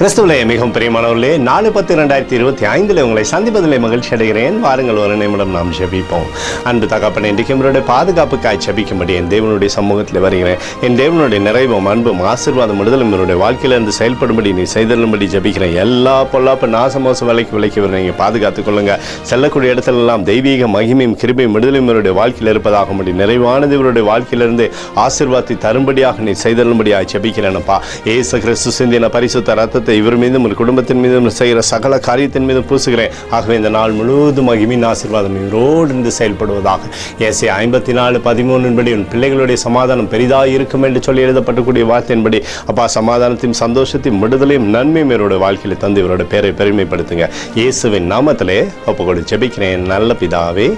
கிறிஸ்துவிலே மிகவும் பிரியமானவர்களே, 4/10/2025 உங்களை சந்திப்பதிலே மகிழ்ச்சி அடைகிறேன். வாருங்கள், ஒரு நிமிடம் நாம் ஜெபிப்போம். அன்பு தகப்பனே, இன்றைக்கு உங்களுடைய பாதுகாப்புக்காய் ஜெபிக்கும்படி என் தேவனுடைய சமூகத்தில் வருகிறேன். என் தேவனுடைய நிறைவும் அன்பும் ஆசீர்வாதம் விடுதலும் என்னுடைய வாழ்க்கையிலிருந்து செயல்படும்படி நீ செய்தலும்படி ஜெபிக்கிறேன். எல்லா பொல்லாப்பு நாசமோச விலைக்கு நீங்கள் பாதுகாத்துக் கொள்ளுங்க. செல்லக்கூடிய இடத்துலெல்லாம் தெய்வீக மகிமையும் கிருபையும் விடுதலும் என்னுடைய வாழ்க்கையில் இருப்பதாகும்படி நிறைவானது இவருடைய வாழ்க்கையிலிருந்து ஆசீர்வாதத்தை தரும்படியாக நீ செய்தலும்படியாக ஜெபிக்கிறேனப்பா. இயேசு கிறிஸ்து சிந்தின பரிசுத்த ரத்தத்தை இவர் மீதும் ஒரு குடும்பத்தின் மீதும் செய்கிற சகல காரியத்தின் மீதும் பூசுகிறேன். ஆகவே இந்த நாள் முழுவதும் மகிமையின் ஆசீர்வாதம் இவரோடு இருந்து செயல்படுவதாக. ஏசாயா 54:13 உன் பிள்ளைகளுடைய சமாதானம் பெரிதாக இருக்கும் என்று சொல்லி எழுதப்படக்கூடிய வார்த்தையின்படி அப்பா, சமாதானத்தையும் சந்தோஷத்தையும் விடுதலையும் நன்மையும் இவருடைய வாழ்க்கையில் தந்து இவரோட பேரை பெருமைப்படுத்துங்க. இயேசுவின் நாமத்திலே ஒப்புக்கொடு ஜெபிக்கிறேன் நல்ல பிதாவே,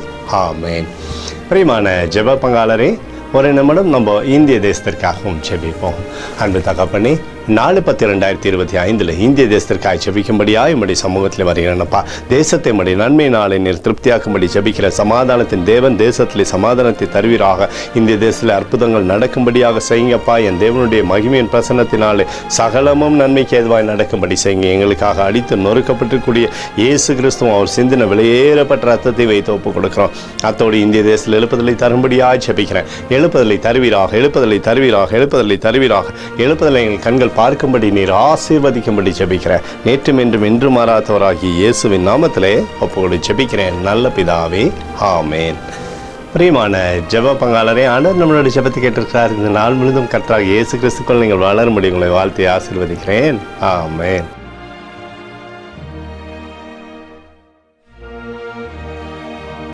ஆமேன். பிரியமான ஜெப பங்காளரே, ஒரு நிமிடம் நம்ம இந்திய தேசத்திற்காகவும் ஜெபிப்போம். அன்பு தகப்பனே, 4/10/2025 இந்திய தேசத்திற்காக ஜெபிக்கும்படியாக என்னுடைய சமூகத்தில் வருகிறேனப்பா. தேசத்தை நம்முடைய நன்மை நாளை நீர் திருப்தியாக்கும்படி ஜெபிக்கிற சமாதானத்தின் தேவன் தேசத்திலே சமாதானத்தை தருவீராக. இந்திய தேசத்தில் அற்புதங்கள் நடக்கும்படியாக செய்யுங்கப்பா. என் தேவனுடைய மகிமையின் பிரசன்னத்தினாலே சகலமும் நன்மைக்கு ஏதுவாய் நடக்கும்படி செய்யுங்க. எங்களுக்காக அடித்து நொறுக்கப்பட்டிருக்கூடிய இயேசு கிறிஸ்துவும் அவர் சிந்தின வெளியேறப்பட்ட ரத்தத்தை வைத்து ஒப்புக் கொடுக்கிறோம். அத்தோடு இந்திய தேசத்தில் எழுப்புதலை தரும்படியாக ஜெபிக்கிறேன். எழுப்புதலை தருவீராக, எழுப்புதலை தருவீராக, எழுப்புதலை தருவீராக. எழுப்புதலை எங்கள் கண்கள் பார்க்கும்படி நீர் ஆசீர்வதிக்கும்படி ஜெபிக்கிறேன். நேற்றும் என்றும் என்று மாறாதவராகி இயேசுவின் நாமத்திலே ஒப்புக்கொடு ஜெபிக்கிறேன் நல்ல பிதாவே, ஆமேன். பிரியமான ஜெப பங்காளரே, ஆண்டவர் நம்மளுடைய ஜெபத்தை கேட்டிருக்கிறார். இந்த நாள் முழுவதும் கர்த்தராகிய இயேசு கிறிஸ்துக்குள் நீங்கள் வளரும்படி உங்களை வாழ்த்தி ஆசீர்வதிக்கிறேன், ஆமேன்.